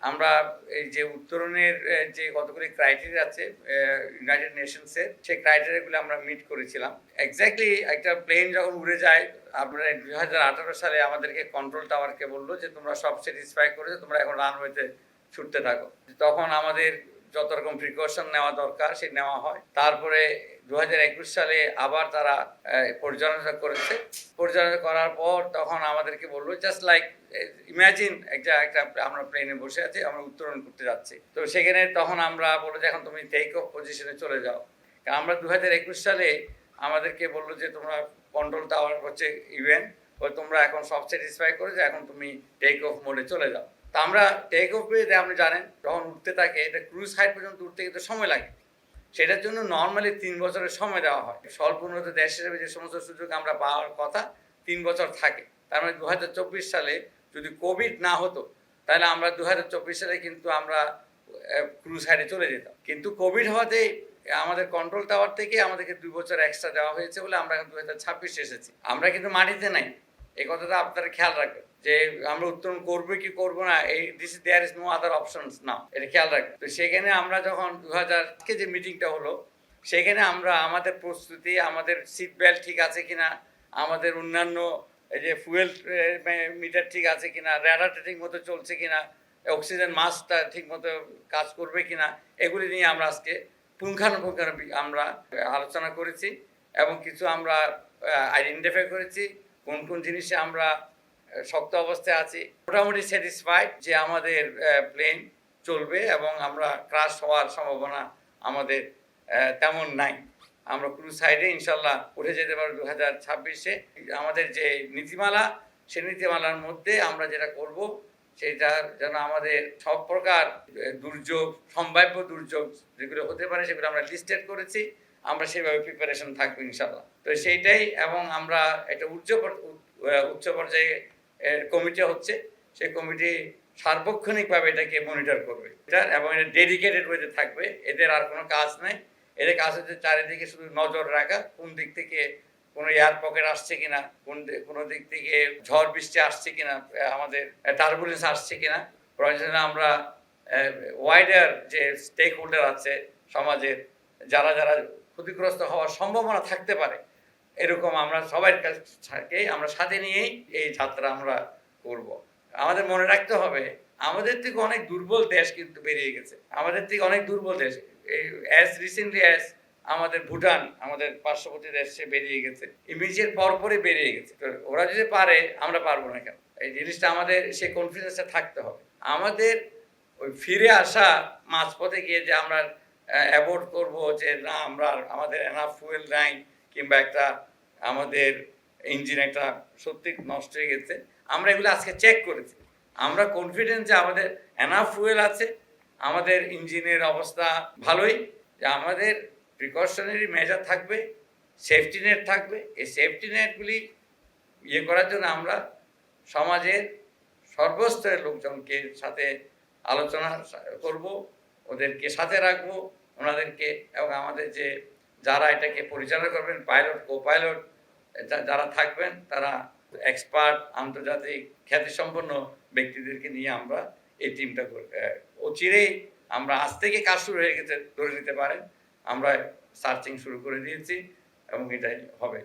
আমরা এই যে উত্তরণের যে কতগুলি ক্রাইটেরিয়া আছে ইউনাইটেড নেশনসের, সেই ক্রাইটেরিয়াগুলো আমরা মিট করেছিলাম। এক্স্যাক্টলি একটা প্লেন যখন উড়ে যায়, আপনার 2018 সালে আমাদেরকে কন্ট্রোল টাওয়ারকে বললো যে তোমরা সব স্যাটিসফাই করেছো, তোমরা এখন রানওয়েতে ছুটতে থাকো। তখন আমাদের যত রকম প্রিকশন নেওয়া দরকার সে নেওয়া হয়। তারপরে 2021 সালে আবার তারা পর্যালোচনা করেছে। পর্যালোচনা করার পর তখন আমাদেরকে বললো জাস্ট লাইক ইমাজিন একটা আমরা প্লেনে বসে আছি, আমরা উত্তরণ করতে যাচ্ছি। তো সেখানে তখন আমরা বললো যে এখন তুমি টেক অফ পজিশনে চলে যাও। কারণ আমরা 2021 সালে আমাদেরকে বললো যে তোমরা কন্ট্রোল টাওয়ার হচ্ছে ইভেন্ট, তোমরা এখন সব স্যাটিসফাই করেছো, এখন তুমি টেক অফ মোডে চলে যাও। তা আমরা টেক অফ পেয়ে আপনি জানেন যখন উঠতে থাকে, এটা ক্রুজ হাইট পর্যন্ত উঠতে কিন্তু সময় লাগে। সেটার জন্য নর্মালি 3 বছরের সময় দেওয়া হয়। স্বল্প উন্নত দেশ হিসেবে যে সমস্ত সুযোগ আমরা পাওয়ার কথা 3 বছর থাকে। তার মানে 2024 সালে যদি কোভিড না হতো, তাহলে আমরা 2024 সালে কিন্তু আমরা ক্রুজ হাইটে চলে যেতাম। কিন্তু কোভিড হওয়াতে আমাদের কন্ট্রোল টাওয়ার থেকে আমাদেরকে 2 বছর এক্সট্রা দেওয়া হয়েছে বলে আমরা এখন 2026 এসেছি। আমরা কিন্তু মাটিতে নাই, এই কথাটা আপনারা খেয়াল রাখবেন যে আমরা উত্তরণ করবো কি করবো না, এই there is no other options now, এটা খেয়াল রাখবেন। তো সেখানে আমরা যখন 2000 যে মিটিংটা হলো, সেখানে আমরা আমাদের প্রস্তুতি, আমাদের সিট বেল্ট ঠিক আছে কিনা, আমাদের অন্যান্য এই যে ফুয়েল মিটার ঠিক আছে কিনা, র্যাডারটা ঠিক মতো চলছে কিনা, অক্সিজেন মাস্কটা ঠিক মতো কাজ করবে কিনা, এগুলি নিয়ে আমরা আজকে পুঙ্খানুপুঙ্খানু আমরা আলোচনা করেছি এবং কিছু আমরা আইডেন্টিফাই করেছি কোন কোন জিনিসে আমরা শক্ত অবস্থায় আছি। মোটামুটি স্যাটিসফাইড যে আমাদের প্লেন চলবে এবং আমরা ক্রাশ হওয়ার সম্ভাবনা আমাদের তেমন নাই। আমরা ক্রুজ সাইডে ইনশাল্লাহ উঠে যেতে পারবো 2026-এ। আমাদের যে নীতিমালা, সেই নীতিমালার মধ্যে আমরা যেটা করব সেটা যেন আমাদের সব প্রকার দুর্যোগ, সম্ভাব্য দুর্যোগ যেগুলো হতে পারে সেগুলো আমরা লিস্টেড করেছি, আমরা সেভাবে প্রিপারেশন থাকবো ইনশাল্লাহ। তো সেইটাই, এবং আমরা একটা উচ্চ পর্যায়ে কমিটি হচ্ছে, সেই কমিটি সার্বক্ষণিকভাবে এটাকে মনিটর করবে এবং এটা ডেডিকেটেড ওয়েতে থাকবে। এদের আর কোনো কাজ নেই, এদের কাজ হচ্ছে চারিদিকে শুধু নজর রাখা, কোন দিক থেকে কোনো এয়ার পকেট আসছে কিনা, কোনো দিক থেকে ঝড় বৃষ্টি আসছে কিনা, আমাদের টার্বুলেন্স আসছে কিনা। প্রয়োজনে আমরা ওয়াইডার যে স্টেক হোল্ডার আছে সমাজের, যারা যারা ক্ষতিগ্রস্ত হওয়ার সম্ভাবনা থাকতে পারে, এরকম আমরা সবার কাছে আমরা সাথে নিয়েই এই যাত্রা আমরা করব। আমাদের মনে রাখতে হবে আমাদের থেকে অনেক দুর্বল দেশ কিন্তু বেরিয়ে গেছে, আমাদের থেকে অনেক দুর্বল দেশ। অ্যাজ রিসেন্টলি অ্যাজ আমাদের ভুটান, আমাদের পার্শ্ববর্তী দেশ, সে বেরিয়ে গেছে, ইমিডিয়েট পরপরই বেরিয়ে গেছে। তো ওরা যদি পারে আমরা পারবো না কেন? এই জিনিসটা আমাদের সেই কনফিডেন্সটা থাকতে হবে। আমাদের ওই ফিরে আসা মাঝপথে গিয়ে যে আমরা অ্যাভয়েড করবো যে না আমরা আমাদের এনাফ ফুয়েল নাই, কিংবা একটা আমাদের ইঞ্জিন একটা সত্যি নষ্ট হয়ে গেছে, আমরা এগুলো আজকে চেক করেছি। আমরা কনফিডেন্ট যে আমাদের এনাফ ফুয়েল আছে, আমাদের ইঞ্জিনের অবস্থা ভালোই, যে আমাদের প্রিকশনারি মেজার থাকবে, সেফটি নেট থাকবে। এই সেফটি নেটগুলি করার জন্য আমরা সমাজের সর্বস্তরের লোকজনকে সাথে আলোচনা করব, ওদেরকে সাথে রাখবো, ওনাদেরকে, এবং আমাদের যে যারা এটাকে পরিচালনা করবেন, পাইলট, কো পাইলট যারা থাকবেন, তারা এক্সপার্ট, আন্তর্জাতিক খ্যাতিসম্পন্ন ব্যক্তিদেরকে নিয়ে আমরা এই টিমটা অচিরেই, আমরা আজ থেকে কাজ শুরু হয়ে গেছে ধরে নিতে পারেন, আমরা সার্চিং শুরু করে দিয়েছি এবং এটাই হবে।